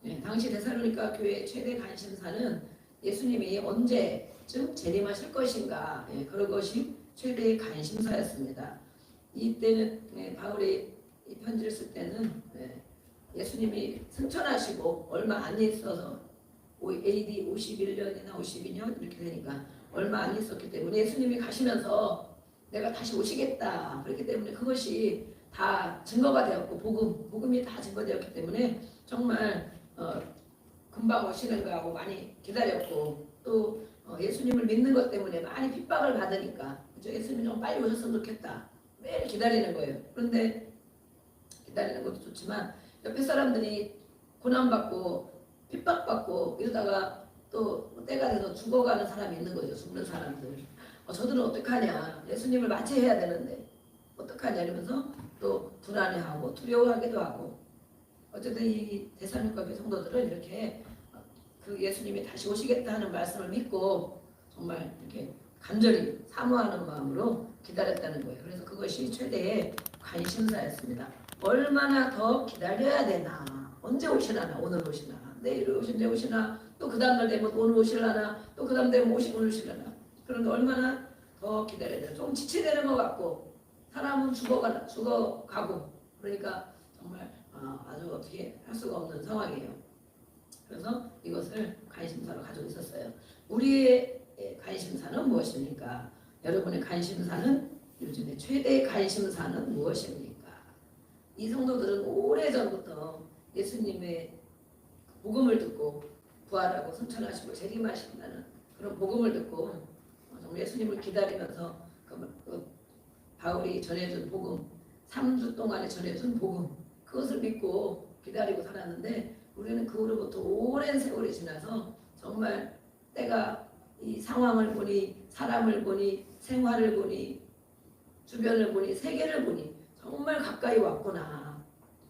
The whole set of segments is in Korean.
네, 당시 데살로니가 교회의 최대 관심사는 예수님이 언제쯤 재림하실 것인가, 그런 것이 최대의 관심사였습니다. 이때는 바울이 이 편지를 쓸 때는 예수님이 승천하시고 얼마 안 있어서 AD 51년이나 52년 이렇게 되니까 얼마 안 있었기 때문에 예수님이 가시면서 내가 다시 오시겠다. 그렇기 때문에 그것이 다 증거가 되었고 복음이 다 증거되었기 때문에 정말 금방 오시는 거하고 많이 기다렸고 또 예수님을 믿는 것 때문에 많이 핍박을 받으니까 그렇죠? 예수님이 좀 빨리 오셨으면 좋겠다. 매일 기다리는 거예요. 그런데 기다리는 것도 좋지만 옆에 사람들이 고난받고 핍박받고 이러다가 또 때가 돼서 죽어가는 사람이 있는 거죠. 죽는 사람들. 저들은 어떡하냐. 예수님을 맞이해야 되는데 어떡하냐 이러면서 또 불안해하고 두려워하기도 하고 어쨌든 이 데살로니가 교회 성도들은 이렇게 그 예수님이 다시 오시겠다 하는 말씀을 믿고 정말 이렇게 간절히 사모하는 마음으로 기다렸다는 거예요. 그래서 그것이 최대의 관심사였습니다. 얼마나 더 기다려야 되나? 언제 오시나? 오늘 오시나? 내일 오신대 오시나? 또 그 다음날 되면 오늘 오실라나? 또 그 다음 되면 오늘 오실라나? 그런데 얼마나 더 기다려야 되나? 좀 지체되는 것 같고 사람은 죽어가고 그러니까 정말 아주 어떻게 할 수가 없는 상황이에요. 그래서 이것을 관심사로 가지고 있었어요. 우리의 관심사는 무엇입니까? 여러분의 관심사는 요즘에 최대의 관심사는 무엇입니까? 이 성도들은 오래전부터 예수님의 복음을 듣고 부활하고 승천하시고 재림하신다는 그런 복음을 듣고 정말 예수님을 기다리면서 바울이 전해준 복음 3주 동안에 전해준 복음 그것을 믿고 기다리고 살았는데 우리는 그 후로부터 오랜 세월이 지나서 정말 때가 이 상황을 보니 사람을 보니 생활을 보니 주변을 보니 세계를 보니 정말 가까이 왔구나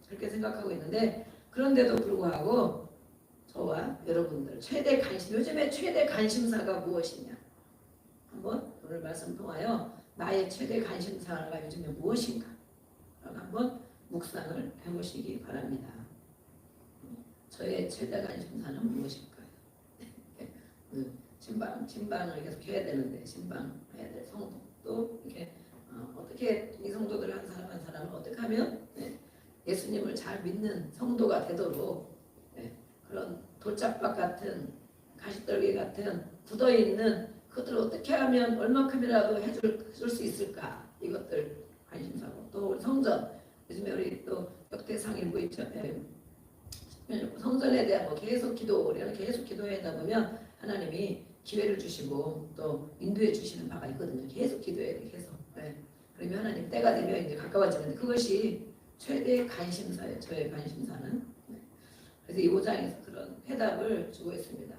그렇게 생각하고 있는데 그런데도 불구하고 저와 여러분들 요즘에 최대 관심사가 무엇이냐 한번 오늘 말씀 통하여 나의 최대 관심사가 요즘에 무엇인가 한번 묵상을 해보시기 바랍니다. 저의 최대 관심사는 무엇일까요? 신방을 계속 해야 되는데 신방해야 될 성도도 이렇게 어떻게 이 성도들 한 사람 한 사람을 어떻게 하면 예수님을 잘 믿는 성도가 되도록 그런 돌짝박 같은 가시떨기 같은 굳어있는 그것들을 어떻게 하면 얼마큼이라도 해줄 수 있을까 이것들 관심사고 또 성전 요즘에 우리 또 역대상일보 있죠. 성전에 대한 계속 우리는 계속 기도하다 보면 하나님이 기회를 주시고 또 인도해 주시는 바가 있거든요. 계속 기도해야 돼 계속. 그러면 하나님 때가 되면 이제 가까워지는데 그것이 최대의 관심사예요. 저의 관심사는. 그래서 이 5장에서 그런 해답을 주고 있습니다.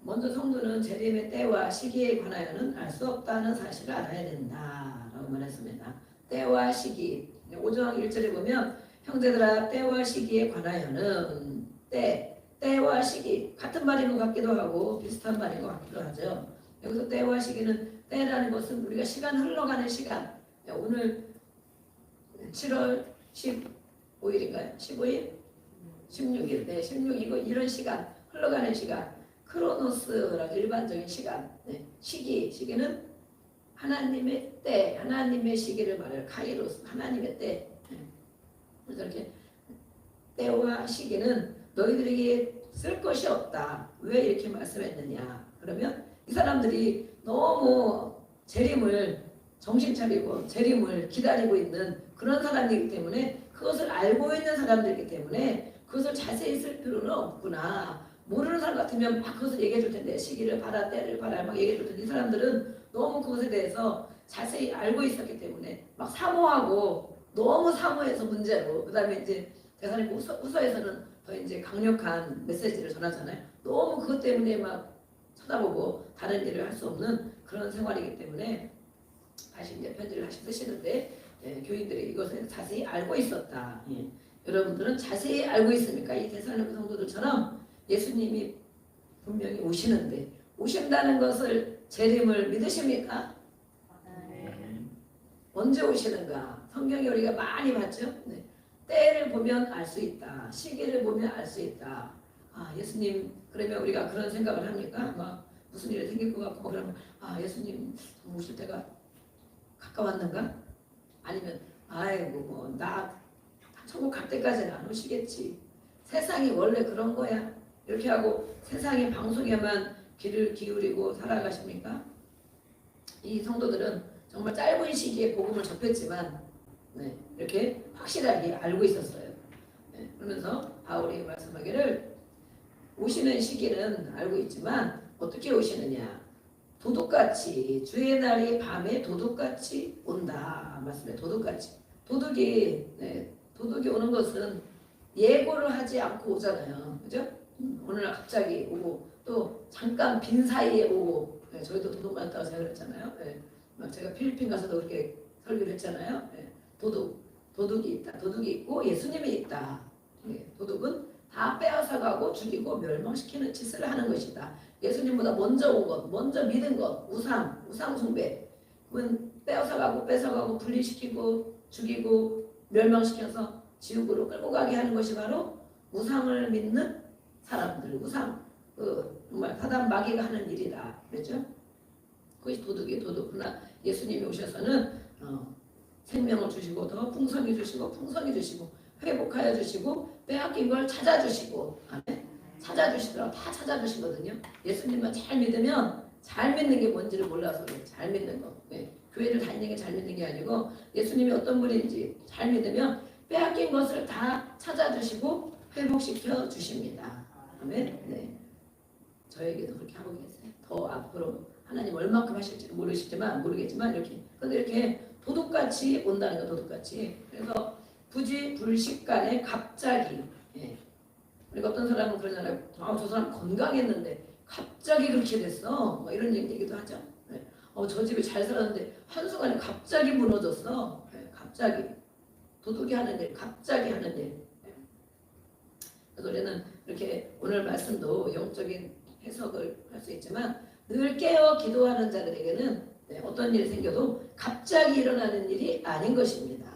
먼저 성도는 재림의 때와 시기에 관하여는 알 수 없다는 사실을 알아야 된다라고 말했습니다. 때와 시기 5장 1절에 보면 형제들아 때와 시기에 관하여는 때와 시기 같은 말인 것 같기도 하고 비슷한 말인 것 같기도 하죠. 여기서 때와 시기는 때라는 것은 우리가 시간 흘러가는 시간 오늘 7월 15일인가요? 15일? 16일 16 이런 시간 흘러가는 시간 크로노스라고 일반적인 시간 시기는 하나님의 때 하나님의 시기를 말해요. 카이로스 하나님의 때 그래서 이렇게 때와 시기는 너희들에게 쓸 것이 없다. 왜 이렇게 말씀했느냐 그러면 이 사람들이 너무 재림을 정신 차리고 재림을 기다리고 있는 그런 사람이기 때문에 그것을 알고 있는 사람들이기 때문에 그것을 자세히 쓸 필요는 없구나. 모르는 사람 같으면 막 그것을 얘기해 줄 텐데 시기를 봐라 때를 봐라 막 얘기해 줄 텐데 이 사람들은 너무 그것에 대해서 자세히 알고 있었기 때문에 막 사모하고 너무 사모해서 문제로 그 다음에 이제 대사님 후서에서는 더 이제 강력한 메시지를 전하잖아요. 너무 그것 때문에 막 쳐다보고 다른 일을 할 수 없는 그런 생활이기 때문에 다시 이제 편지를 다시 쓰시는데 교인들이 이것을 자세히 알고 있었다. 여러분들은 자세히 알고 있습니까? 이 데살로니가 성도들처럼 예수님이 분명히 오시는데 오신다는 것을 재림을 믿으십니까? 언제 오시는가? 성경에 우리가 많이 봤죠? 때를 보면 알 수 있다. 시기를 보면 알 수 있다. 예수님 그러면 우리가 그런 생각을 합니까? 막 무슨 일이 생길 것 같고 그러면 예수님 오실 때가 가까웠는가? 아니면 아이고 뭐나 천국 갈 때까지는 안 오시겠지. 세상이 원래 그런 거야. 이렇게 하고 세상의 방송에만 귀를 기울이고 살아가십니까? 이 성도들은 정말 짧은 시기에 복음을 접했지만 이렇게 확실하게 알고 있었어요. 그러면서 바울이 말씀하기를 오시는 시기는 알고 있지만 어떻게 오시느냐? 도둑같이 주의 날이 밤에 도둑같이 온다. 말씀에 도둑같이. 도둑이 오는 것은 예고를 하지 않고 오잖아요. 그죠? 어느 날 갑자기 오고 또 잠깐 빈 사이에 오고 저희도 도둑 맞다고 제가 그랬잖아요. 막 제가 필리핀 가서도 그렇게 설교를 했잖아요. 도둑이 있다. 도둑이 있고 예수님이 있다. 도둑은 다 빼앗아 가고 죽이고 멸망시키는 짓을 하는 것이다. 예수님보다 먼저 온 것, 먼저 믿은 것, 우상 숭배. 그건 빼앗아 가고 뺏어가고 분리시키고 죽이고 멸망시켜서 지옥으로 끌고 가게 하는 것이 바로 우상을 믿는 사람들, 정말 사단 마귀가 하는 일이다. 그렇죠? 그것이 도둑. 그러나 예수님이 오셔서는 생명을 주시고 더 풍성히 주시고 회복하여 주시고 빼앗긴 걸 찾아주시고 찾아주시더라고. 다 찾아주시거든요. 예수님만 잘 믿으면 잘 믿는 게 뭔지를 몰라서 그래. 잘 믿는 거. 교회를 다니는 게 잘 믿는 게 아니고 예수님이 어떤 분인지 잘 믿으면 빼앗긴 것을 다 찾아주시고 회복시켜 주십니다. 아멘. 저에게도 그렇게 하고 계세요. 더 앞으로 하나님 얼마큼 하실지 모르겠지만 이렇게 도둑같이 온다는 거. 도둑같이. 그래서 부지 불식간에 갑자기. 그리고 어떤 사람은 그러잖아요. 저 사람 건강했는데 갑자기 그렇게 됐어. 뭐 이런 얘기도 하죠. 저 집에 잘 살았는데 한순간에 갑자기 무너졌어. 갑자기. 도둑이 하는 일, 갑자기 하는 일. 그래서 우리는 이렇게 오늘 말씀도 영적인 해석을 할 수 있지만 늘 깨어 기도하는 자들에게는 어떤 일이 생겨도 갑자기 일어나는 일이 아닌 것입니다.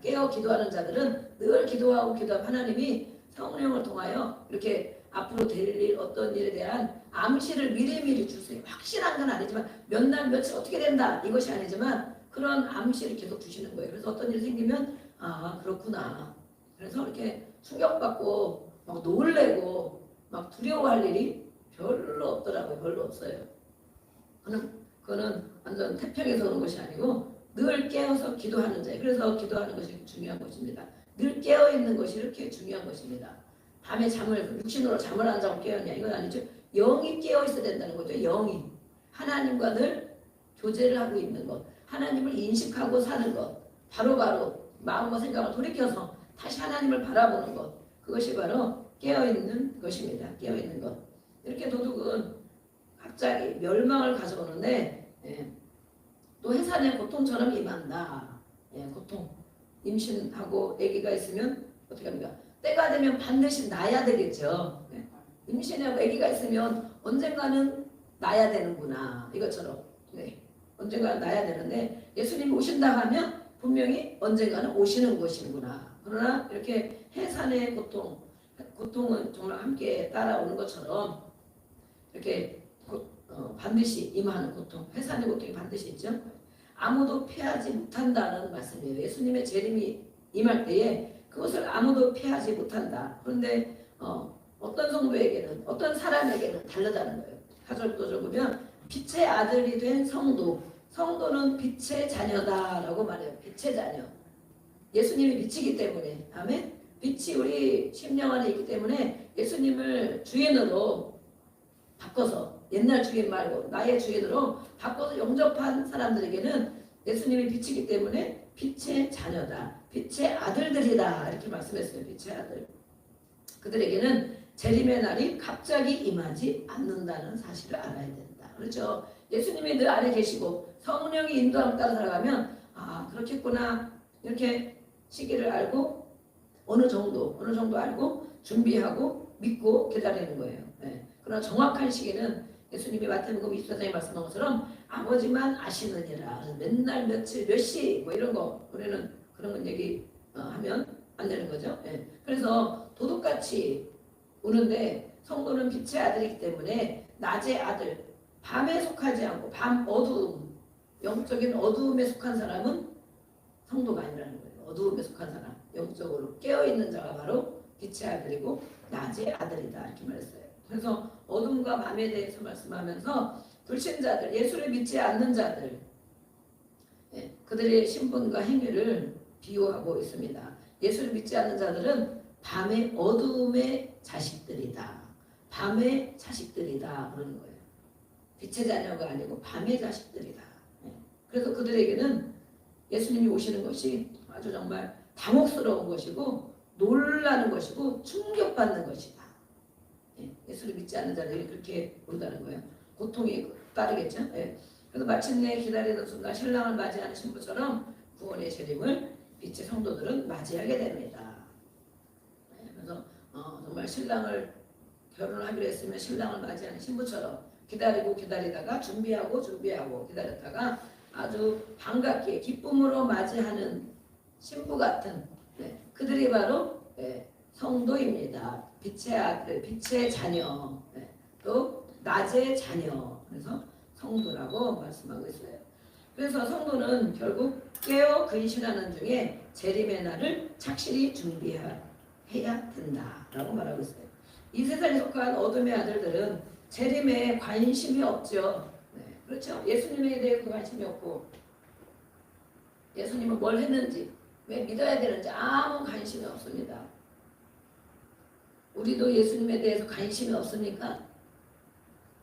깨어 기도하는 자들은 늘 기도하고 하나님이 성령을 통하여 이렇게 앞으로 될 일, 어떤 일에 대한 암시를 미리미리 주세요. 확실한 건 아니지만 몇 날 며칠 어떻게 된다 이것이 아니지만 그런 암시를 계속 주시는 거예요. 그래서 어떤 일이 생기면 그렇구나. 그래서 이렇게 충격받고 막 놀래고 막 두려워할 일이 별로 없더라고요. 별로 없어요. 그거는 완전 태평에서 오는 것이 아니고 늘 깨어서 기도하는 자예요. 그래서 기도하는 것이 중요한 것입니다. 늘 깨어있는 것이 이렇게 중요한 것입니다. 밤에 육신으로 잠을 안 자고 깨어있냐 이건 아니죠. 영이 깨어있어야 된다는 거죠. 영이. 하나님과 늘 교제를 하고 있는 것. 하나님을 인식하고 사는 것. 바로바로 마음과 생각을 돌이켜서 다시 하나님을 바라보는 것. 그것이 바로 깨어있는 것입니다. 깨어있는 것. 이렇게 도둑은 갑자기 멸망을 가져오는데 또 해산의 고통처럼 임한다. 고통. 임신하고 아기가 있으면 어떻게 합니까? 때가 되면 반드시 낳아야 되겠죠. 임신하고 아기가 있으면 언젠가는 낳아야 되는구나. 이것처럼 언젠가는 낳아야 되는데 예수님이 오신다 하면 분명히 언젠가는 오시는 것이구나. 그러나 이렇게 해산의 고통은 정말 함께 따라오는 것처럼 이렇게 반드시 임하는 고통, 해산의 고통이 반드시 있죠. 아무도 피하지 못한다는 말씀이에요. 예수님의 재림이 임할 때에 그것을 아무도 피하지 못한다. 그런데 어떤 성도에게는, 어떤 사람에게는 다르다는 거예요. 4절부터 보면 빛의 아들이 된 성도는 빛의 자녀다라고 말해요. 빛의 자녀. 예수님이 빛이기 때문에, 아멘. 빛이 우리 심령 안에 있기 때문에 예수님을 주인으로 바꿔서, 옛날 주인 말고 나의 주인으로 바꿔서 영접한 사람들에게는 예수님이 빛이기 때문에 빛의 자녀다. 빛의 아들들이다. 이렇게 말씀했어요. 빛의 아들. 그들에게는 재림의 날이 갑자기 임하지 않는다는 사실을 알아야 된다. 그렇죠. 예수님이 늘 안에 계시고 성령이 인도함 따라 살아가면 그렇겠구나. 이렇게 시기를 알고 어느 정도 알고 준비하고 믿고 기다리는 거예요. 그러나 정확한 시기는 예수님이 마태복음 24장에 말씀한 것처럼 아버지만 아시느니라. 맨날 며칠 몇 시 뭐 이런 거 우리는 그런 건 얘기 하면 안 되는 거죠. 그래서 도둑같이 오는데 성도는 빛의 아들이기 때문에 낮의 아들, 밤에 속하지 않고 밤 어두움, 영적인 어두움에 속한 사람은 성도가 아니라는 거예요. 어두움에 속한 사람, 영적으로 깨어있는 자가 바로 빛의 아들이고 낮의 아들이다 이렇게 말했어요. 그래서 어둠과 밤에 대해서 말씀하면서 불신자들, 예수를 믿지 않는 자들, 그들의 신분과 행위를 비유하고 있습니다. 예수를 믿지 않는 자들은 밤의 어두움의 자식들이다. 밤의 자식들이다 그러는 거예요. 빛의 자녀가 아니고 밤의 자식들이다. 그래서 그들에게는 예수님이 오시는 것이 아주 정말 당혹스러운 것이고 놀라는 것이고 충격받는 것이다. 예수를 믿지 않는 자들이 그렇게 본다는 거예요. 고통이 따르겠죠. 그래서 마침내 기다리는 순간 신랑을 맞이하는 신부처럼 구원의 재림을 빛의 성도들은 맞이하게 됩니다. 그래서 정말 신랑을 결혼하기로 했으면 신랑을 맞이하는 신부처럼 기다리다가 준비하고 기다렸다가 아주 반갑게 기쁨으로 맞이하는 신부 같은 그들이 바로 성도입니다. 빛의 아들, 빛의 자녀, 또 낮의 자녀. 그래서 성도라고 말씀하고 있어요. 그래서 성도는 결국 깨어 근신하는 중에 재림의 날을 착실히 준비해야 된다라고 말하고 있어요. 이 세상에 속한 어둠의 아들들은 재림에 관심이 없죠. 그렇죠. 예수님에 대해 관심이 없고 예수님은 뭘 했는지 왜 믿어야 되는지 아무 관심이 없습니다. 우리도 예수님에 대해서 관심이 없습니까?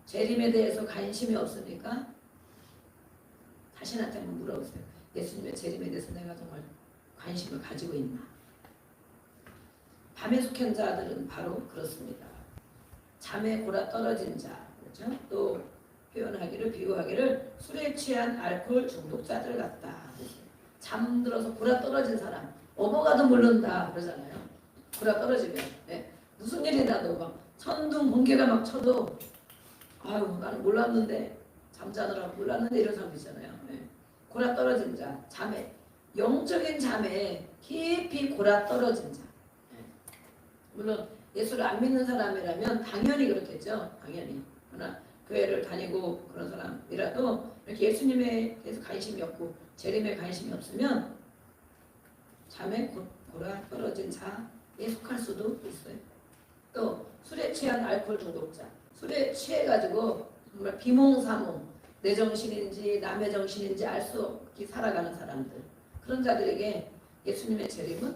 재림에 대해서 관심이 없습니까? 자신한테 한번 물어보세요. 예수님의 재림에 대해서 내가 정말 관심을 가지고 있나? 밤에 속한 자들은 바로 그렇습니다. 잠에 골아 떨어진 자, 그렇죠? 또 비유하기를 술에 취한 알코올 중독자들 같다. 잠들어서 골아 떨어진 사람, 어머가도 모른다 그러잖아요. 골아 떨어지면 무슨 일이 나도 막 천둥 번개가 막 쳐도 아유 나는 몰랐는데 잠자느라고 몰랐는데 이런 사람 있잖아요. 골아 떨어진 자, 잠에 영적인 잠에 깊이 골아 떨어진 자. 물론 예수를 안 믿는 사람이라면 당연히 그렇겠죠. 당연히. 그러나 교회를 다니고 그런 사람이라도 이렇게 예수님에 대해서 관심이 없고 재림에 관심이 없으면 잠에 골아 떨어진 자에 속할 수도 있어요. 또 술에 취한 알코올 중독자, 술에 취해가지고 정말 비몽사몽 내 정신인지 남의 정신인지 알 수 없게 살아가는 사람들, 그런 자들에게 예수님의 재림은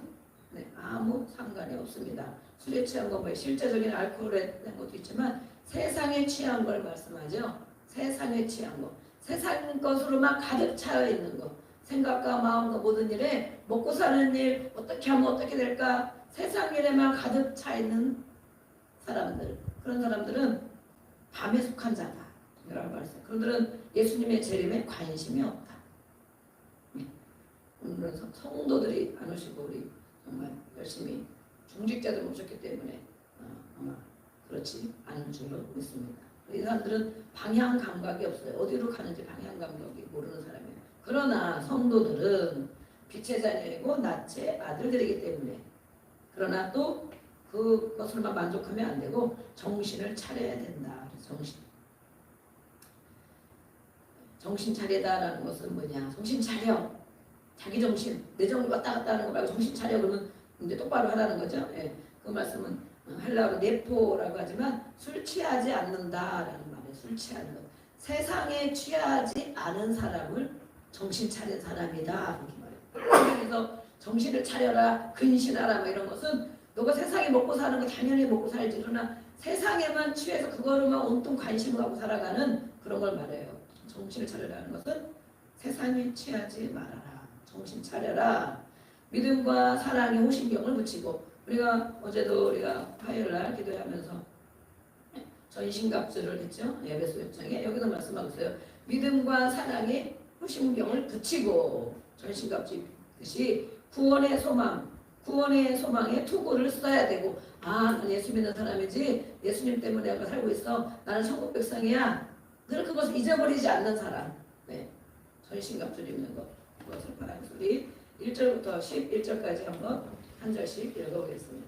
아무 상관이 없습니다. 술에 취한 거 실제적인 알코올에 대한 것도 있지만 세상에 취한 걸 말씀하죠. 세상에 취한 거, 세상 것으로만 가득 차여 있는 거, 생각과 마음과 모든 일에 먹고 사는 일 어떻게 하면 어떻게 될까, 세상 일에만 가득 차 있는 사람들, 그런 사람들은 밤에 속한 자다 라고 말했어요. 그들은 예수님의 재림에 관심이 없다. 오늘은 성도들이 안 오시고 우리 정말 열심히 중직자들 오셨기 때문에 아마 그렇지 않은 줄로 믿습니다. 이 사람들은 방향 감각이 없어요. 어디로 가는지 방향 감각이 모르는 사람이에요. 그러나 성도들은 빛의 자녀이고 낮의 아들들이기 때문에, 그러나 또 그것으로만 만족하면 안 되고 정신을 차려야 된다. 정신 차리다라는 것은 뭐냐? 정신 차려. 자기 정신, 내 정신 왔다 갔다 하는 거 말고 정신 차려 그러면 이제 똑바로 하라는 거죠. 그 말씀은 헬라어로 네포라고 하지만 술 취하지 않는다라는 말이에요. 술 취하는 것. 세상에 취하지 않은 사람을 정신 차린 사람이다. 이렇게 말해요. 그래서 정신을 차려라, 근신하라 이런 것은 너가 세상에 먹고 사는 거 당연히 먹고 살지. 그러나 세상에만 취해서 그거로만 온통 관심을 갖고 살아가는 그런 걸 말해요. 정신을 차려라는 것은 세상에 취하지 말아라. 정신 차려라. 믿음과 사랑에 호신경을 붙이고, 우리가 어제도 우리가 화요일날 기도하면서 전신갑주를 했죠. 에베소 6장에 여기서 말씀하고 있어요. 믿음과 사랑에 호신경을 붙이고 전신갑주 듯이 구원의 소망에 투구를 써야 되고, 난 예수 믿는 사람이지 예수님 때문에 내가 살고 있어. 나는 천국 백성이야. 늘 그것을 잊어버리지 않는 사람. 전신갑주를 입는 것. 그것을 바라면서 우리 1절부터 11절까지 한번 한 절씩 읽어보겠습니다.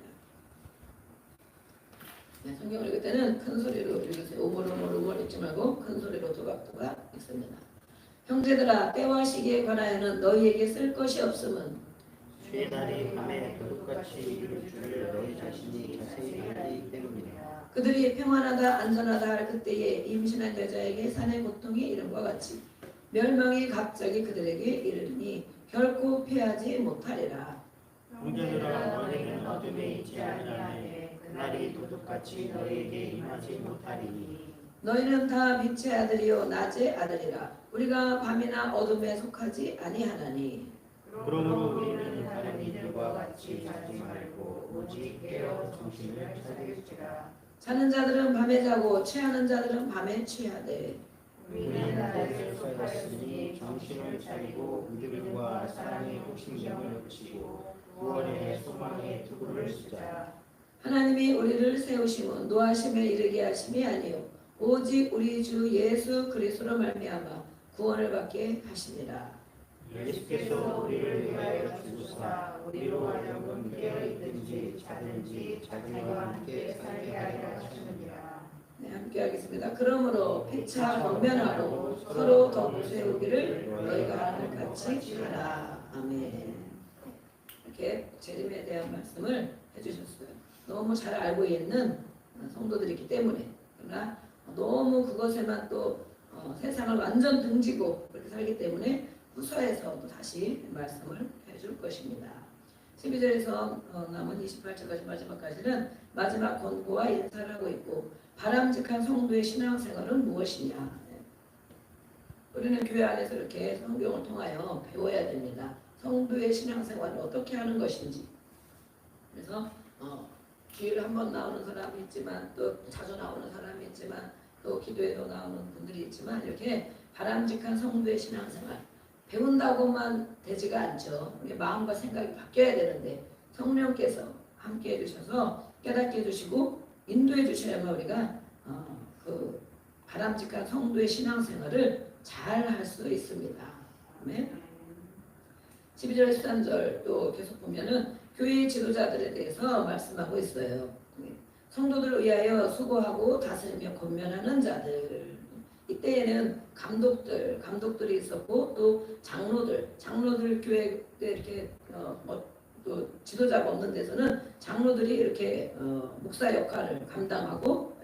성경을 읽을 때는 큰 소리로 읽으세요. 오물오물 읽지 말고 큰 소리로 도박도박 읽습니다. 형제들아 때와 시기에 관하여는 너희에게 쓸 것이 없음은 주의 날이 밤에 도둑같이 이룰 줄을 너희 자신이 자세히 알기 때문이라. 그들이 평안하다 안전하다 할 그때에 임신한 여자에게 산의 고통이 이름과 같이 멸망이 갑자기 그들에게 이르리니 결코 피하지 못하리라. 형제들아 너희는 어둠에 있지 아니하되 그날이 도둑같이 너희에게 임하지 못하리니. 너희는 다 빛의 아들이요 낮의 아들이라. 우리가 밤이나 어둠에 속하지 아니하나니. 그러므로 우리는 다른 이들과 같이 자지 말고 오직 깨어 정신을 차릴지라. 자는 자들은 밤에 자고 취하는 자들은 밤에 취하되 우리는 낮에 속하였으니 정신을 차리고 믿음과 사랑의 호심경을 붙이고 구원의 소망의 투구를 쓰자. 하나님이 우리를 세우심은 노하심에 이르게 하심이 아니요 오직 우리 주 예수 그리스도로 말미암아 구원을 받게 하시니라. 예수께서 우리를 위하여 죽으사 우리로 하여금 깨어있든지 자든지 자기와 함께 살게 하려 하시느니라. 네, 함께 하겠습니다. 그러므로 피차 권면하고 서로 더욱 세우기를 너희가 하늘같이 하라. 아멘. 이렇게 재림에 대한 말씀을 해주셨어요. 너무 잘 알고 있는 성도들이기 때문에, 그러나 너무 그것에만 또 세상을 완전 등지고 그렇게 살기 때문에 후서에서 또 다시 말씀을 해줄 것입니다. 12절에서 남은 28절까지 마지막까지는 마지막 권고와 인사를 하고 있고, 바람직한 성도의 신앙생활은 무엇이냐. 우리는 교회 안에서 이렇게 성경을 통하여 배워야 됩니다. 성도의 신앙생활을 어떻게 하는 것인지. 그래서 주일에 한 번 나오는 사람이 있지만 또 자주 나오는 사람이 있지만 또 기도에도 나오는 분들이 있지만 이렇게 바람직한 성도의 신앙생활 배운다고만 되지가 않죠. 우리 마음과 생각이 바뀌어야 되는데 성령께서 함께 해주셔서 깨닫게 해주시고 인도해 주셔야만 우리가 그 바람직한 성도의 신앙생활을 잘 할 수 있습니다. 아멘. 12절 13절 또 계속 보면은 교회 지도자들에 대해서 말씀하고 있어요. 성도들을 위하여 수고하고 다스리며 권면하는 자들. 이때에는 감독들이 있었고 또 장로들 교회 때 이렇게 또 지도자가 없는 데서는 장로들이 이렇게 목사 역할을 감당하고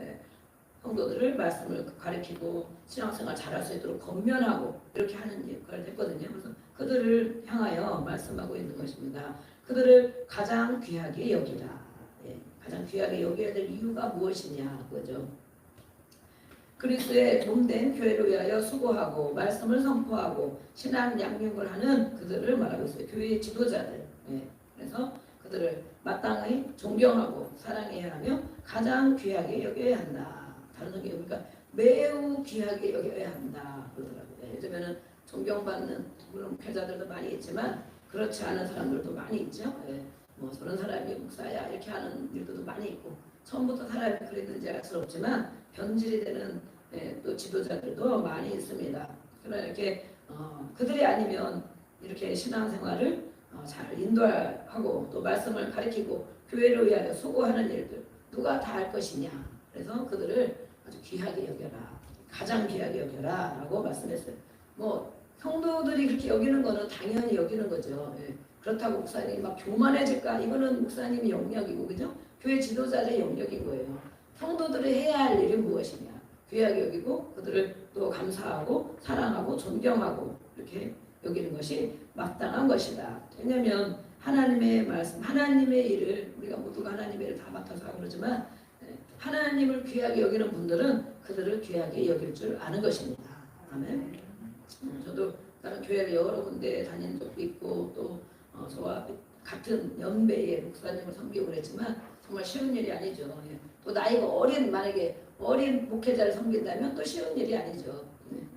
성도들을 말씀을 가르치고 신앙생활 잘할 수 있도록 권면하고 이렇게 하는 역할을 했거든요. 그래서 그들을 향하여 말씀하고 있는 것입니다. 그들을 가장 귀하게 여기라. 가장 귀하게 여겨야 될 이유가 무엇이냐 그죠. 그리스도의 몸된 교회를 위하여 수고하고 말씀을 선포하고 신앙 양육을 하는 그들을 말하고 있어요. 교회의 지도자들. 그래서 그들을 마땅히 존경하고 사랑해야 하며 가장 귀하게 여겨야 한다. 다른 성경에 보니까 매우 귀하게 여겨야 한다 그러더라고요. 요즘에는 존경받는 물론 목회자들도 많이 있지만 그렇지 않은 사람들도 많이 있죠. 뭐 저런 사람이 목사야 이렇게 하는 일들도 많이 있고 처음부터 사람이 그랬는지 알 수 없지만 변질이 되는 또 지도자들도 많이 있습니다. 그러나 이렇게 그들이 아니면 이렇게 신앙생활을 잘 인도하고 또 말씀을 가르치고 교회를 위하여 수고하는 일들 누가 다 할 것이냐. 그래서 그들을 아주 귀하게 여겨라. 가장 귀하게 여겨라 라고 말씀했어요. 뭐 성도들이 그렇게 여기는 거는 당연히 여기는 거죠. 그렇다고 목사님이 막 교만해질까? 이거는 목사님의 영역이고 그죠? 교회 지도자의 영역인 거예요. 성도들이 해야 할 일이 무엇이냐? 귀하게 여기고 그들을 또 감사하고 사랑하고 존경하고 이렇게 여기는 것이 마땅한 것이다. 왜냐하면 하나님의 말씀, 하나님의 일을 우리가 모두가 하나님의 일을 다 맡아서 하고 그러지만 하나님을 귀하게 여기는 분들은 그들을 귀하게 여길 줄 아는 것입니다. 아멘. 저도 다른 교회를 여러 군데 다닌 적도 있고 또 저와 같은 연배의 목사님을 섬기고 그랬지만 정말 쉬운 일이 아니죠. 또 나이가 만약에 어린 목회자를 섬긴다면 또 쉬운 일이 아니죠.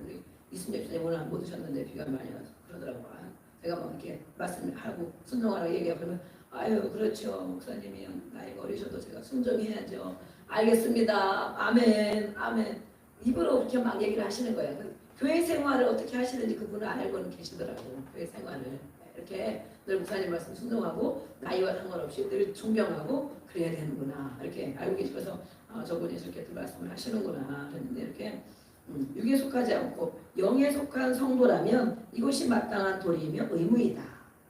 우리 이순재 목사님 오늘 못 오셨는데 비가 많이 와서 그러더라고요. 제가 막 이렇게 말씀하고 순종하라고 얘기하고 그러면 아유 그렇죠 목사님이 나이가 어리셔도 제가 순종해야죠. 알겠습니다. 아멘 아멘 입으로 그렇게 막 얘기를 하시는 거예요. 교회 생활을 어떻게 하시는지 그분은 알고는 계시더라고요. 교회 생활을 이렇게 늘 목사님 말씀 순종하고 나이와 상관없이 늘 존경하고 그래야 되는구나 이렇게 알고 계시면서 저분이 저렇게 또 말씀을 하시는구나 그랬는데 이렇게 육에 속하지 않고 영에 속한 성도라면 이것이 마땅한 도리이며 의무이다.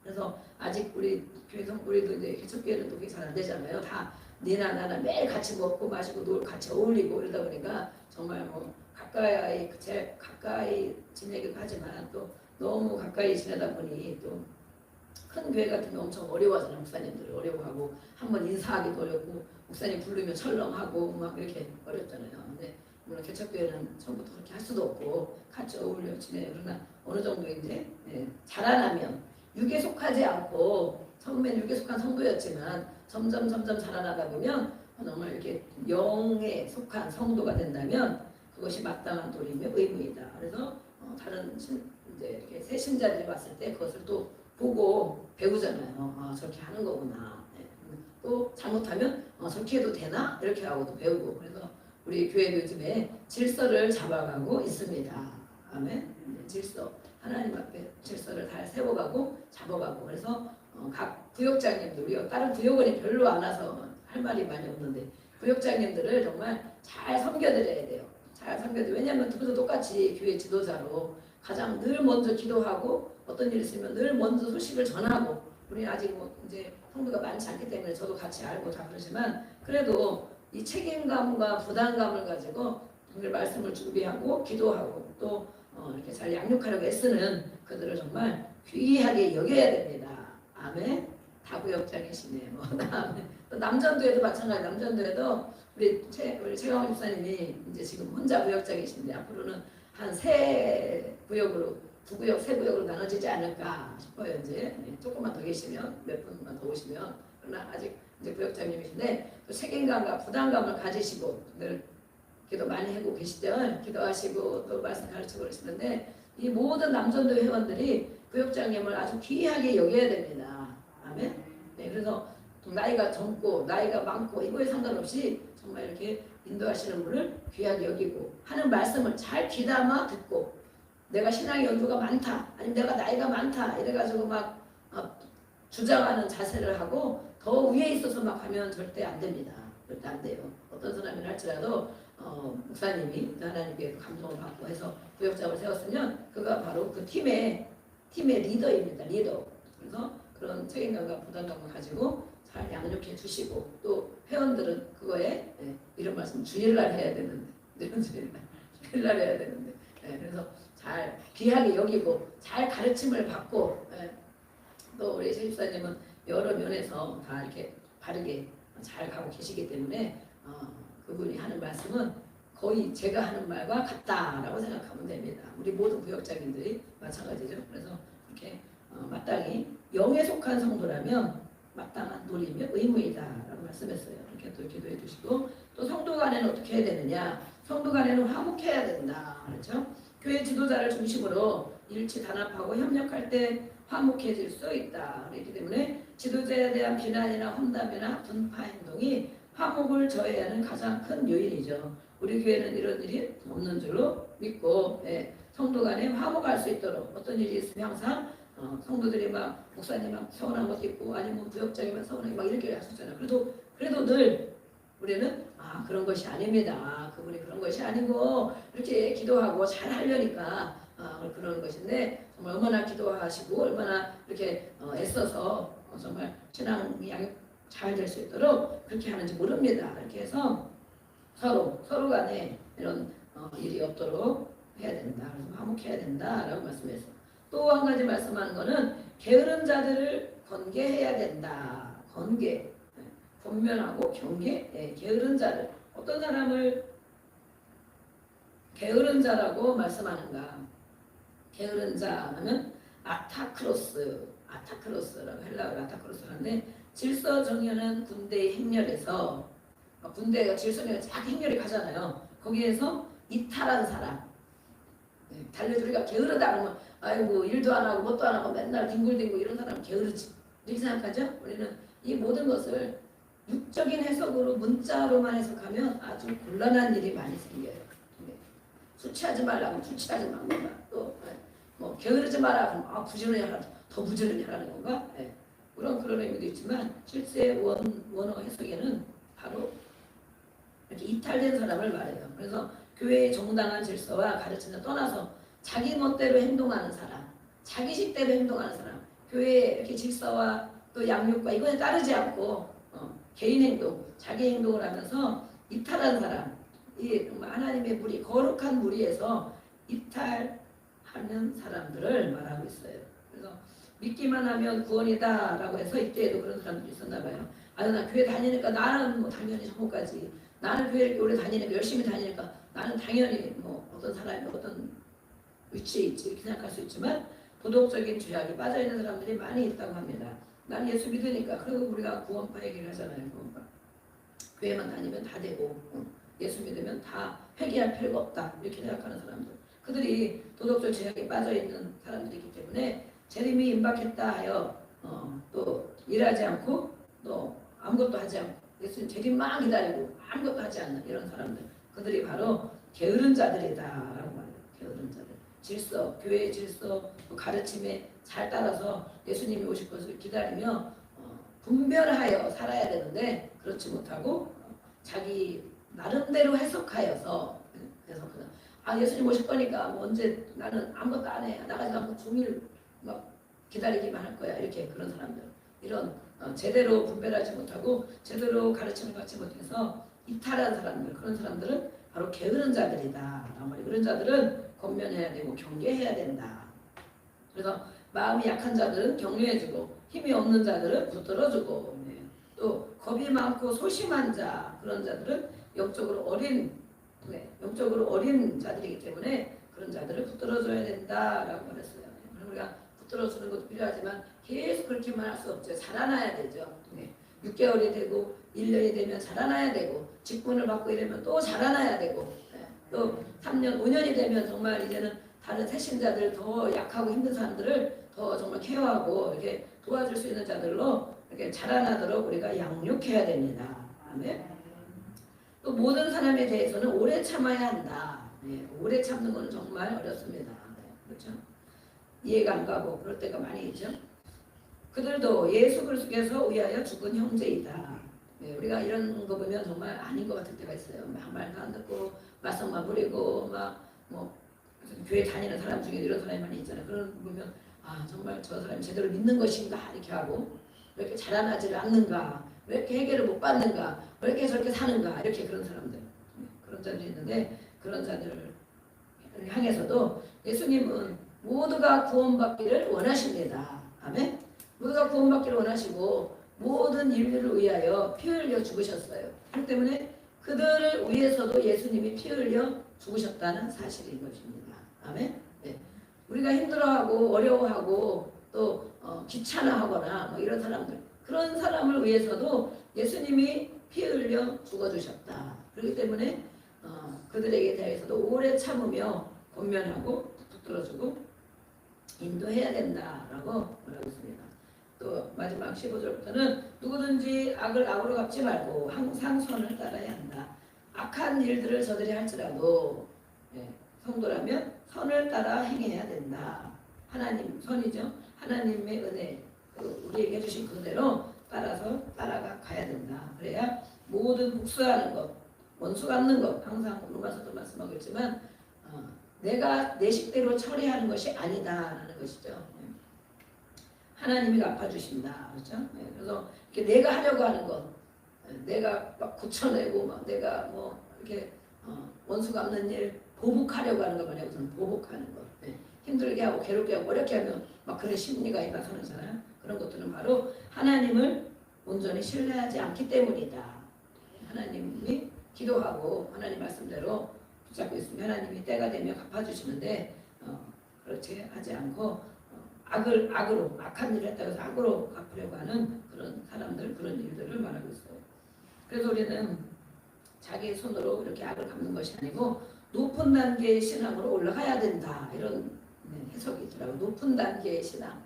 그래서 아직 우리 교회 우리도 이제 개척교회는 또 그게 잘 안 되잖아요. 다 니나 나나 매일 같이 먹고 마시고 같이 어울리고 이러다 보니까 정말 뭐 제일 가까이 지내기도 하지만 또 너무 가까이 지내다 보니 또 큰 교회 같은 게 엄청 어려워하잖아요. 목사님들 어려워하고 한번 인사하기도 어렵고 목사님 부르면 철렁하고 막 이렇게 어렵잖아요. 근데 물론 개척교회는 처음부터 그렇게 할 수도 없고 같이 어울려 지내요. 그러나 어느 정도 이제 자라나면 육에 속하지 않고 처음엔 육에 속한 성도였지만 점점 자라나다 보면 정말 이렇게 영에 속한 성도가 된다면 그것이 마땅한 도리이며 의무이다. 그래서 다른 이제 이렇게 새 신자들이 봤을 때 그것을 또 보고 배우잖아요. 저렇게 하는 거구나. 또 잘못하면 저렇게 해도 되나? 이렇게 하고 또 배우고. 그래서 우리 교회도 요즘에 질서를 잡아가고 있습니다. 아멘. 질서. 하나님 앞에 질서를 잘 세워가고 잡아가고. 그래서 각 부역장님들, 우리가 다른 부역원이 별로 안 와서 할 말이 많이 없는데 부역장님들을 정말 잘 섬겨드려야 돼요. 잘 섬겨드려요. 왜냐하면 두분도 똑같이 교회 지도자로 가장 늘 먼저 기도하고 어떤 일이 있으면 늘 먼저 소식을 전하고 우리 아직 뭐 이제 성도가 많지 않기 때문에 저도 같이 알고 다 그러지만 그래도 이 책임감과 부담감을 가지고 늘 말씀을 준비하고 기도하고 또 이렇게 잘 양육하려고 애쓰는 그들을 정말 귀하게 여겨야 됩니다. 아멘. 다 부역장이시네요. 또 남전도에도 마찬가지. 남전도에도 우리 최강원 집사님이 이제 지금 혼자 부역장이신데 앞으로는 한 세 구역으로 두 구역, 세 구역으로 나눠지지 않을까 싶어요. 이제 조금만 더 계시면 몇 분만 더 오시면 그러나 아직 이제 부역장님이신데 또 책임감과 부담감을 가지시고 늘 기도 많이 하고 계시죠. 기도하시고 또 말씀 가르치고 그러시는데 이 모든 남전도 회원들이 부역장님을 아주 귀하게 여겨야 됩니다. 아멘. 네, 그래서 나이가 젊고 나이가 많고 이거에 상관없이 정말 이렇게 인도하시는 분을 귀하게 여기고 하는 말씀을 잘 귀담아 듣고 내가 신앙의 연도가 많다 아니면 내가 나이가 많다 이래가지고 막 주장하는 자세를 하고 더 위에 있어서 막 하면 절대 안 됩니다. 절대 안 돼요. 어떤 사람이 할지라도 목사님이 하나님께 감동을 받고 해서 부역장을 세웠으면 그가 바로 그 팀의 리더입니다. 리더. 그래서 그런 책임감과 부담감을 가지고 잘 양육해 주시고 또 회원들은 그거에 이런 말씀 주일날 해야 되는데 이런 주일날 해야 되는데 그래서 잘 귀하게 여기고 잘 가르침을 받고 또 우리 최 집사님은 여러 면에서 다 이렇게 바르게 잘 가고 계시기 때문에 그분이 하는 말씀은 거의 제가 하는 말과 같다라고 생각하면 됩니다. 우리 모든 구역장님들이 마찬가지죠. 그래서 이렇게 마땅히 영에 속한 성도라면 마땅한 도리이며 의무이다라고 말씀했어요. 이렇게 또 기도해 주시고 또 성도 간에는 어떻게 해야 되느냐? 성도 간에는 화목해야 된다. 그렇죠? 교회 지도자를 중심으로 일치 단합하고 협력할 때 화목해질 수 있다. 그렇기 때문에 지도자에 대한 비난이나 험담이나 분파 행동이 화목을 저해하는 가장 큰 요인이죠. 우리 교회는 이런 일이 없는 줄로 믿고 성도 간에 화목할 수 있도록 어떤 일이 있으면 항상 성도들이 막 목사님 막 서운한 것도 있고 아니면 부역장이 막 서운하게 막 이렇게 하셨잖아요. 그래도 늘 우리는 그런 것이 아닙니다. 그분이 그런 것이 아니고 이렇게 기도하고 잘 하려니까 그런 것인데 정말 얼마나 기도하시고 얼마나 이렇게 애써서 정말 신앙이 잘 될 수 있도록 그렇게 하는지 모릅니다. 이렇게 해서 서로 간에 이런 일이 없도록 해야 된다. 그래서 화목해야 된다라고 말씀했어요. 또 한 가지 말씀하는 거는 게으른 자들을 건개해야 된다. 건개, 권면하고 경계. 게으른 자를 어떤 사람을 게으른 자라고 말씀하는가? 게으른 자는 아타크로스라고 헬라어로 아타크로스라는데 질서 정연한 군대의 행렬에서 군대가 질서 정연한 쫙 행렬이 가잖아요. 거기에서 이탈한 사람, 달려들기가 게으르다 그러면 아이고 일도 안 하고 뭣도 안 하고 맨날 뒹굴뒹굴 이런 사람 게으르지 이렇게 생각하죠? 우리는 이 모든 것을 육적인 해석으로 문자로만 해석하면 아주 곤란한 일이 많이 생겨요. 술 취하지 말라고 술 취하지 말고 또 뭐 게으르지 마라 그러면 부지런히 하라 더 부지런히 하라는 건가? 물론 그런 의미도 있지만 실제 원어 해석에는 바로 이렇게 이탈된 사람을 말해요. 그래서 교회의 정당한 질서와 가르침을 떠나서 자기 멋대로 행동하는 사람, 자기식대로 행동하는 사람, 교회의 이렇게 질서와 또 양육과 이거에 따르지 않고 개인 행동, 자기 행동을 하면서 이탈한 사람, 이 하나님의 무리, 거룩한 무리에서 이탈하는 사람들을 말하고 있어요. 그래서 믿기만 하면 구원이다라고 해서 이때에도 그런 사람들이 있었나 봐요. 나 교회 다니니까 나는 뭐 당연히 천국까지, 나는 교회를 오래 다니니까 열심히 다니니까 나는 당연히 뭐 어떤 사람이 어떤 위치에 있지 이렇게 생각할 수 있지만 도덕적인 죄악에 빠져있는 사람들이 많이 있다고 합니다. 난 예수 믿으니까. 그리고 우리가 구원파 얘기를 하잖아요. 구원파. 교회만 다니면 다 되고 예수 믿으면 다 회개할 필요가 없다 이렇게 생각하는 사람들, 그들이 도덕적 죄악에 빠져있는 사람들이기 때문에 재림이 임박했다 하여 또 일하지 않고 또 아무것도 하지 않고 예수님 재림만 기다리고 아무것도 하지 않는 이런 사람들, 그들이 바로 게으른 자들이다라고 말해요. 게으른 자들. 질서, 교회의 질서, 가르침에 잘 따라서 예수님이 오실 것을 기다리며 분별하여 살아야 되는데 그렇지 못하고 자기 나름대로 해석하여서, 그래서 예수님 오실 거니까 뭐 언제 나는 아무것도 안 해, 나가지 않고 종일 막 기다리기만 할 거야, 이렇게 그런 사람들, 이런 제대로 분별하지 못하고 제대로 가르침을 받지 못해서 이탈한 사람들, 그런 사람들은 바로 게으른 자들이다. 그런 자들은 권면해야 되고 경계해야 된다. 그래서 마음이 약한 자들은 격려해주고 힘이 없는 자들은 붙들어주고, 또 겁이 많고 소심한 자, 그런 자들은 영적으로 어린 자들이기 때문에 그런 자들을 붙들어줘야 된다라고 말했어요. 우리가 붙들어주는 것도 필요하지만 계속 그렇게만 할 수 없죠. 자라나야 되죠. 6개월이 되고 1년이 되면 자라나야 되고 직분을 받고 이러면 또 자라나야 되고 또 3년, 5년이 되면 정말 이제는 다른 새신자들, 더 약하고 힘든 사람들을 더 정말 케어하고 이렇게 도와줄 수 있는 자들로 이렇게 자라나도록 우리가 양육해야 됩니다. 아멘. 또 모든 사람에 대해서는 오래 참아야 한다. 오래 참는 것은 정말 어렵습니다. 그렇죠? 이해가 안 가고 그럴 때가 많이 있죠. 그들도 예수 그리스도께서 위하여 죽은 형제이다. 우리가 이런 거 보면 정말 아닌 것 같을 때가 있어요. 말도 안 듣고 말썽만 부리고 뭐 교회 다니는 사람 중에 이런 사람이 많이 있잖아요. 그런 거 보면 정말 저 사람이 제대로 믿는 것인가 이렇게 하고, 왜 이렇게 자라나지를 않는가, 왜 이렇게 해결을 못 받는가, 왜 이렇게 저렇게 사는가, 이렇게 그런 사람들, 그런 자들이 있는데 그런 자들을 향해서도 예수님은 모두가 구원받기를 원하십니다. 아멘. 모두가 구원받기를 원하시고 모든 인류를 위하여 피 흘려 죽으셨어요. 그렇기 때문에 그들을 위해서도 예수님이 피 흘려 죽으셨다는 사실인 것입니다. 아멘. 우리가 힘들어하고 어려워하고 또 귀찮아하거나 뭐 이런 사람들, 그런 사람을 위해서도 예수님이 피 흘려 죽어주셨다. 그렇기 때문에 그들에게 대해서도 오래 참으며 권면하고 붙들어주고 인도해야 된다라고 말하고 있습니다. 또 마지막 15절부터는 누구든지 악을 악으로 갚지 말고 항상 선을 따라야 한다. 악한 일들을 저들이 할지라도 성도라면 선을 따라 행해야 된다. 하나님 선이죠. 하나님의 은혜, 우리에게 해주신 그대로 따라서 따라가 가야 된다. 그래야 모든 복수하는 것, 원수 갚는 것, 항상 로마서도 말씀하고 있지만 내가 내 식대로 처리하는 것이 아니다라는 것이죠. 하나님이 갚아주신다. 그렇죠? 그래서 이렇게 내가 하려고 하는 것, 내가 막 고쳐내고 막 내가 뭐 이렇게 원수 갚는 일 보복하려고 하는 거 말이에요. 우선 보복하는 것. 힘들게 하고 괴롭게 하고 어렵게 하면 막 그런 심리가 나타나잖아요. 그런 것들은 바로 하나님을 온전히 신뢰하지 않기 때문이다. 하나님이 기도하고 하나님 말씀대로 붙잡고 있으면 하나님이 때가 되면 갚아주시는데 그렇지 하지 않고 악으로 악한 일을 했다고 해서 악으로 갚으려고 하는 그런 사람들, 그런 일들을 말하고 있어요. 그래서 우리는 자기 손으로 이렇게 악을 갚는 것이 아니고 높은 단계의 신앙으로 올라가야 된다. 이런 해석이 있더라고요. 높은 단계의 신앙.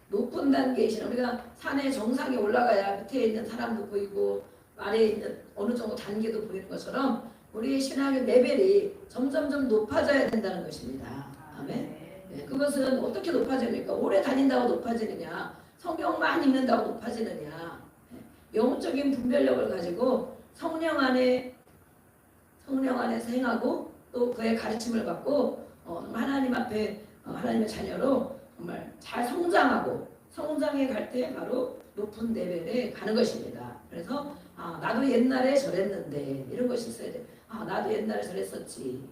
높은 단계의 신앙. 우리가 산의 정상에 올라가야 밑에 있는 사람도 보이고 아래에 있는 어느 정도 단계도 보이는 것처럼 우리의 신앙의 레벨이 점점점 높아져야 된다는 것입니다. 아멘. 예, 그것은 어떻게 높아집니까? 오래 다닌다고 높아지느냐? 성경만 읽는다고 높아지느냐? 예, 영적인 분별력을 가지고 성령 안에서 행하고 또 그의 가르침을 받고 하나님 앞에 하나님의 자녀로 정말 잘 성장해 갈 때 바로 높은 레벨에 가는 것입니다. 그래서 나도 옛날에 저랬는데 이런 것이 있어야 돼. 나도 옛날에 저랬었지.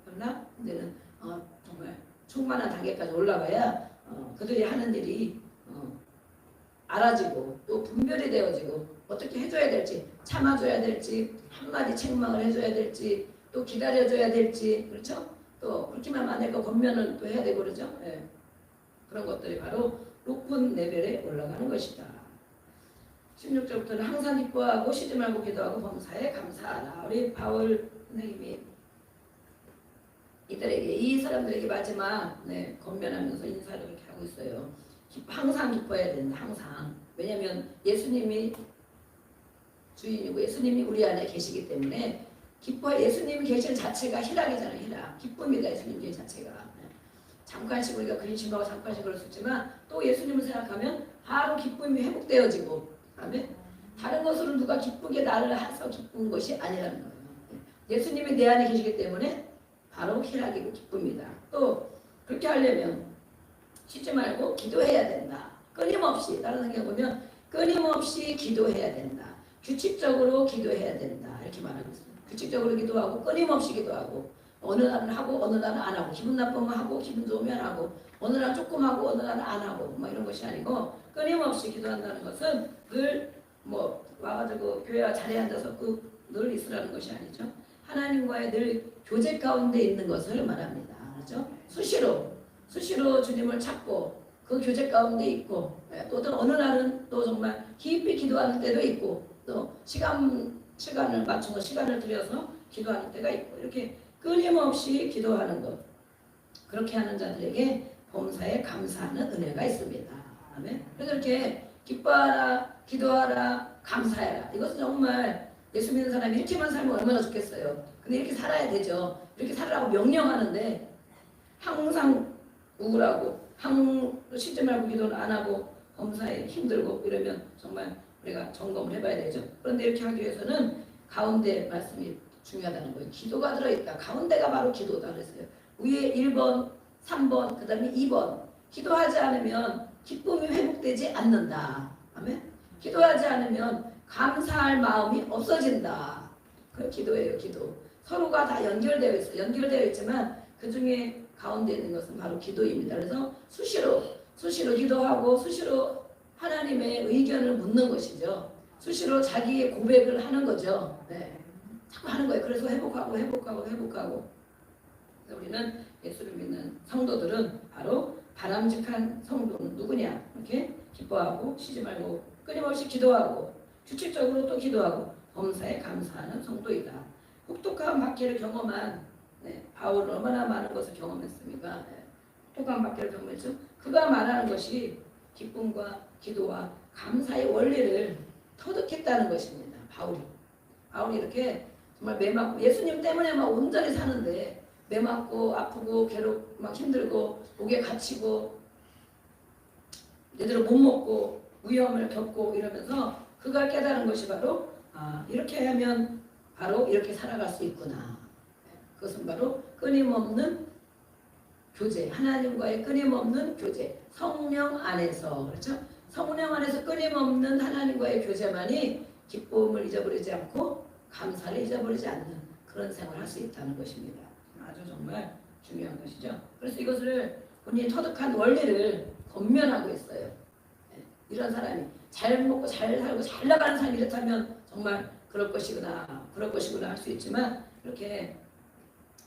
그러나 이제는 정말 충만한 단계까지 올라가야 그들이 하는 일이 알아지고 또 분별이 되어지고 어떻게 해줘야 될지, 참아줘야 될지, 한마디 책망을 해줘야 될지, 또 기다려줘야 될지, 그렇죠? 또 그렇게만 안 하고 겉면은 또 해야 되고 그러죠. 예. 그런 것들이 바로 높은 레벨에 올라가는 것이다. 16절부터는 항상 기뻐하고 쉬지 말고 기도하고 범사에 감사하라. 우리 바울 선생님이 이 사람들에게 마지막 건면하면서 인사를 이렇게 하고 있어요. 항상 기뻐해야 된다. 항상. 왜냐하면 예수님이 주인이고 예수님이 우리 안에 계시기 때문에 예수님이 계신 자체가 희락이잖아요. 희락. 기쁨이다. 예수님 계신 자체가. 잠깐씩 우리가 근심하고 잠깐씩 그럴 수 있지만 또 예수님을 생각하면 바로 기쁨이 회복되어지고 그다음에 다른 것으로 누가 기쁘게 나를 해서 기쁜 것이 아니라는 거예요. 예수님이 내 안에 계시기 때문에 바로 희락이고 기쁨이다. 또 그렇게 하려면 쉬지 말고 기도해야 된다. 끊임없이 다른 성경 보면 끊임없이 기도해야 된다. 규칙적으로 기도해야 된다. 이렇게 말하고 있어요. 규칙적으로 기도하고 끊임없이 기도하고 어느 날은 하고 어느 날은 안 하고 기분 나쁘면 하고 기분 좋으면 하고 어느 날 조금 하고 어느 날은 안 하고 뭐 이런 것이 아니고 끊임없이 기도한다는 것은 늘 와가지고 교회와 자리에 앉아서 늘 있으라는 것이 아니죠. 하나님과의 늘 교제 가운데 있는 것을 말합니다. 그렇죠? 수시로 주님을 찾고 그 교제 가운데 있고 또 어느 날은 또 정말 깊이 기도하는 때도 있고 또 시간을 맞추고 시간을 들여서 기도하는 때가 있고 이렇게 끊임없이 기도하는 것 그렇게 하는 자들에게 범사에 감사하는 은혜가 있습니다. 아멘. 그래서 이렇게 기뻐하라 기도하라 감사해라 이것은 정말 예수 믿는 사람이 이렇게만 살면 얼마나 좋겠어요. 근데 이렇게 살아야 되죠. 이렇게 살라고 명령하는데 항상 우울하고 쉬지 말고 기도는 안 하고 범사에 힘들고 이러면 정말 우리가 점검을 해봐야 되죠. 그런데 이렇게 하기 위해서는 가운데 말씀이 중요하다는 거예요. 기도가 들어있다. 가운데가 바로 기도다 그랬어요. 위에 1번, 3번, 그 다음에 2번. 기도하지 않으면 기쁨이 회복되지 않는다. 아멘? 기도하지 않으면 감사할 마음이 없어진다. 그 기도예요. 기도. 서로가 다 연결되어 있어요. 연결되어 있지만 그 중에 가운데 있는 것은 바로 기도입니다. 그래서 수시로 기도하고 수시로 하나님의 의견을 묻는 것이죠. 수시로 자기의 고백을 하는 거죠. 네. 자꾸 하는 거예요. 그래서 회복하고. 우리는 예수를 믿는 성도들은 바로 바람직한 성도는 누구냐? 이렇게 기뻐하고 쉬지 말고 끊임없이 기도하고 규칙적으로 또 기도하고 범사에 감사하는 성도이다. 혹독한 박해를 경험한 바울은 얼마나 많은 것을 경험했습니까? 혹독한 박해를 경험했죠. 그가 말하는 것이 기쁨과 기도와 감사의 원리를 터득했다는 것입니다. 바울이 이렇게 정말 매맞고 예수님 때문에 막 온전히 사는데 매맞고 아프고 막 힘들고 목에 갇히고 제대로 못 먹고 위험을 겪고 이러면서 그가 깨달은 것이 바로 이렇게 하면 바로 이렇게 살아갈 수 있구나. 그것은 바로 끊임없는 교제, 하나님과의 끊임없는 교제, 성령 안에서 그렇죠? 성령 안에서 끊임없는 하나님과의 교제만이 기쁨을 잊어버리지 않고 감사를 잊어버리지 않는 그런 생활을 할 수 있다는 것입니다. 아주 정말 중요한 것이죠. 그래서 이것을 본인이 터득한 원리를 권면하고 있어요. 이런 사람이 잘 먹고 잘 살고 잘 나가는 사람이 이렇다면 정말 그럴 것이구나 할 수 있지만 이렇게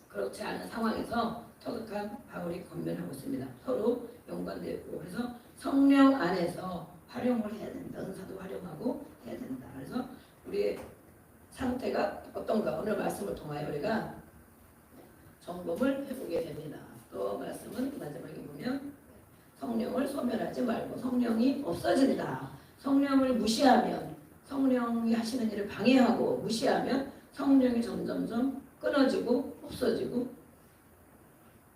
그렇지 않은 상황에서 터득한 바울이 권면하고 있습니다. 서로 연관되고 그래서 성령 안에서 활용을 해야 된다. 은사도 활용하고 해야 된다. 그래서 우리의 상태가 어떤가 오늘 말씀을 통하여 우리가 점검을 해보게 됩니다. 또 말씀은 마지막에 보면 성령을 소멸하지 말고 성령이 없어진다. 성령을 무시하면 성령이 하시는 일을 방해하고 무시하면 성령이 점점점 끊어지고 없어지고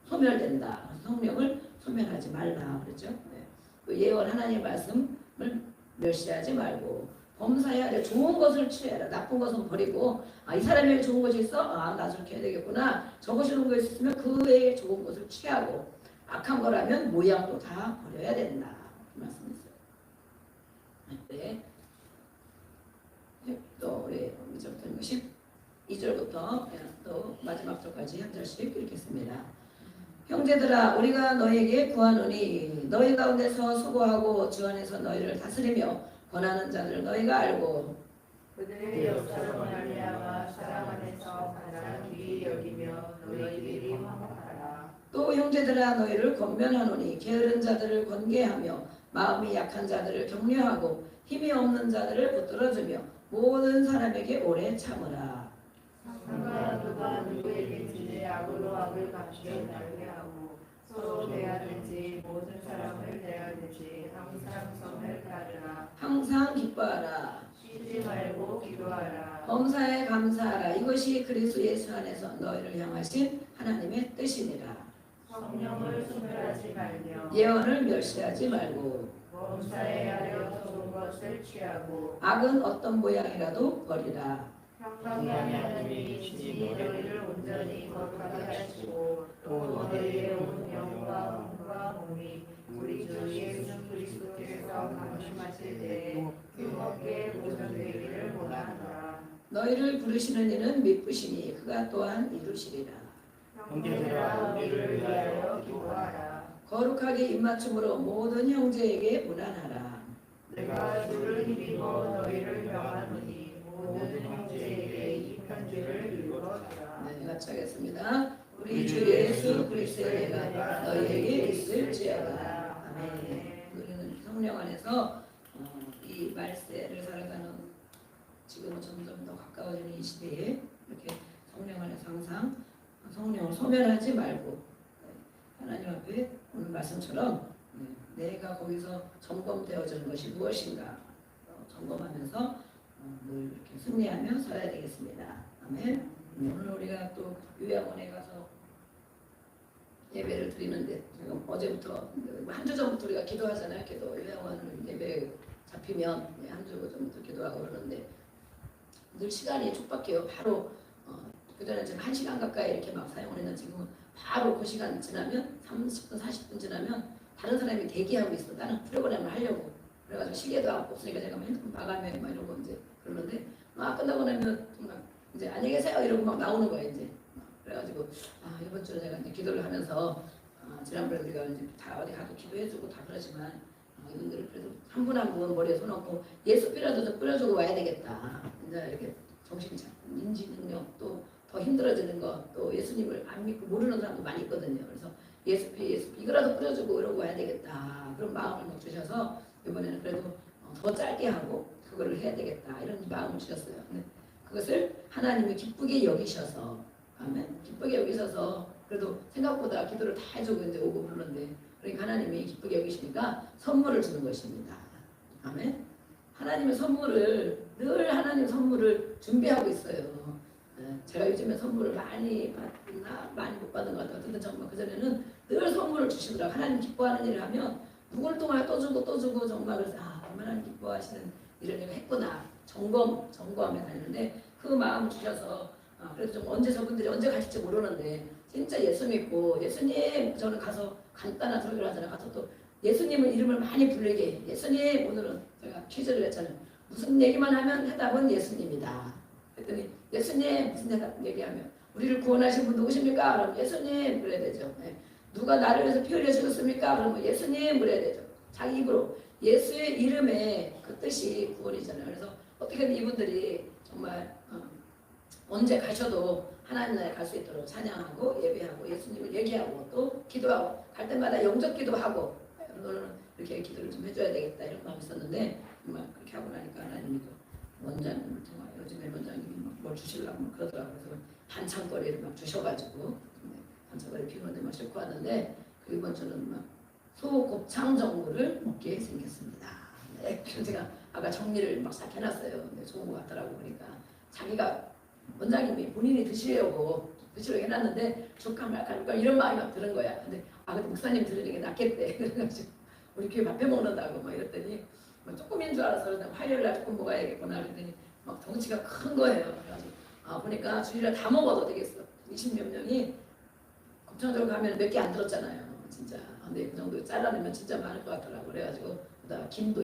소멸된다. 성령을 소멸하지 말라 그랬죠. 네. 그 예언 하나님의 말씀을 멸시하지 말고 범사해야 돼. 좋은 것을 취해라. 나쁜 것은 버리고 이 사람에게 좋은 것이 있어? 나 저렇게 해야 되겠구나. 저것이 좋은 것이 있으면 그 외에 좋은 것을 취하고 악한 거라면 모양도 다 버려야 된다. 그 말씀이었어요. 네. 또 우리 이제부터 12절부터 또 마지막 절까지 한 절씩 읽겠습니다. 형제들아 우리가 너에게 구하노니 너희 가운데서 수고하고 주 안에서 너희를 다스리며 권하는 자들 너희가 알고 그들의 역사로 말미암아 사랑 안에서 가장 귀히 여기며 너희들이 화목하라. 또 형제들아 너희를 권면하노니 게으른 자들을 권계하며 마음이 약한 자들을 격려하고 힘이 없는 자들을 붙들어주며 모든 사람에게 오래 참으라. 누가 누구에게든지 악으로 악을 갚지 말게 하고 서로 대하든지 모든 사람을 대하든지 항상 선을 따르라. 항상 기뻐하라. 쉬지 말고 기도하라. 범사에 감사하라. 이것이 그리스도 예수 안에서 너희를 향하신 하나님의 뜻이니라. 성령을 소멸하지 말며 예언을 멸시하지 말고 범사에 하려 좋은 것을 취하고 악은 어떤 모양이라도 버리라. 평강의 하나님이 친히 너희를 온전히 거룩하게 하시고 또 너희의 온 영과 몸과 몸이 우리 주 예수 그리스도께서 강림하실 때에 뜨겁게 보존되기를 원하노라. 너희를 부르시는 이는 미쁘시니 그가 또한 이루시리라. 형제들아 우리를 위하여 기도하라. 거룩하게 입맞춤으로 모든 형제에게 무난하라. 내가 주를 힘입어 너희를 명하노니 모든 형제에게 이 편지를 읽어주라. 네, 같이 하겠습니다. 우리 주 예수 그리스도의 은혜가 너희에게 있을지어다. 아멘. 우리는 성령 안에서 이 말세를 살아가는 지금은 점점 더 가까워지는 이 시대에 이렇게 성령 안에서 항상 성령을 소멸하지 말고 하나님 앞에 오늘 말씀처럼 내가 거기서 점검되어지는 것이 무엇인가 점검하면서 늘 이렇게 승리하며 살아야 되겠습니다. 아멘. 오늘 우리가 또 요양원에 가서 예배를 드리는데 지금 어제부터 한 주 전부터 우리가 기도하잖아요. 기도 요양원 예배 잡히면 한 주 전부터 기도하고 그러는데 늘 시간이 촉박해요. 바로 그전에 지금 1시간 가까이 이렇게 막 사용을 했는데 지금은 바로 그 시간 지나면 30분 40분 지나면 다른 사람이 대기하고 있어. 나는 프로그램을 하려고. 그래가지고 시계도 없으니까 제가 핸드폰 마감해 막 이러고 이제 그러는데 막 끝나고 나면 막 이제 안녕히 계세요 이러고 막 나오는 거야 이제. 그래가지고 이번 주에 제가 이제 기도를 하면서 지난번에 우리가 이제 다 어디 가도 기도해주고 다 그러지만 이분들을 그래도 한 분 한 분 머리에 손 얹고 예수비라도 좀 뿌려주고 와야 되겠다. 이제 이렇게 정신 인지 능력 또 더 힘들어지는 거 또 예수님을 안 믿고 모르는 사람도 많이 있거든요. 그래서 예수비 이거라도 뿌려주고 이러고 와야 되겠다. 그런 마음을 막 주셔서 이번에는 그래도 더 짧게 하고 그거를 해야 되겠다 이런 마음을 주셨어요. 근데 그것을 하나님이 기쁘게 여기셔서 아멘. 기쁘게 여기셔서 그래도 생각보다 기도를 다 해주고 이제 오고 그러는데 그러니까 하나님이 기쁘게 여기시니까 선물을 주는 것입니다. 아멘. 하나님의 선물을 늘 하나님 선물을 준비하고 있어요. 제가 요즘에 선물을 많이 받나 많이 못 받은 것 같아요. 근데 정말 그전에는 늘 선물을 주시더라고요. 하나님 기뻐하는 일을 하면 누구를 통하여 또 주고 정말 그래서 하나님 기뻐하시는 일을 내가 했구나. 점검하며 다니는데 그 마음을 주셔서 그래도 좀 언제 저분들이 언제 가실지 모르는데 진짜 예수 믿고 예수님 저는 가서 간단한 설교를 하잖아요. 가서 또 예수님의 이름을 많이 부르게 예수님 오늘은 제가 퀴즈를 했잖아요. 무슨 얘기만 하면 해답은 예수님이다. 그랬더니 예수님 무슨 대답 얘기하면 우리를 구원하신 분 누구십니까? 그러면 예수님 그래야 되죠. 네. 누가 나를 위해서 피 흘려 주셨습니까? 그러면 예수님 그래야 되죠. 자기 입으로 예수의 이름의 그 뜻이 구원이잖아요. 그래서 어떻게든 이분들이 정말 언제 가셔도 하나님 나라에 갈 수 있도록 찬양하고 예배하고 예수님을 얘기하고 또 기도하고 갈 때마다 영접 기도하고 오늘은 이렇게 기도를 좀 해줘야 되겠다 이런 마음이 있었는데 정말 그렇게 하고 나니까 하나님이 원장님을 통하여 요즘에 원장님이 막 뭘 주시려고 막 그러더라고요. 그래서 반찬거리를 막 주셔가지고 반찬거리 피우는데 막 싣고 왔는데 그 이번 주는 막 소곱창 전골을 먹게 생겼습니다. 네, 그래서 제가 아까 정리를 막 싹 해놨어요. 근데 좋은 것 같더라고 보니까 자기가 원장님이 본인이 드시려고 해놨는데 줄까 말까 이런 마음이 막 드는 거야. 근데 근데 목사님 들으는 게 낫겠대. 그래가지고 우리 교회 밥해 먹는다고 막 이랬더니 뭐 조금인 줄 알아서 그냥 화요일 날 조금 먹어야겠구나 그랬더니 막 덩치가 큰 거예요. 그래가지고 보니까 주일날 다 먹어도 되겠어. 20몇 명이 걱정적으로 가면 몇 개 안 들었잖아요. 진짜. 근데 그 정도 잘라내면 진짜 많을 것 같더라고. 그래가지고 그다음 김도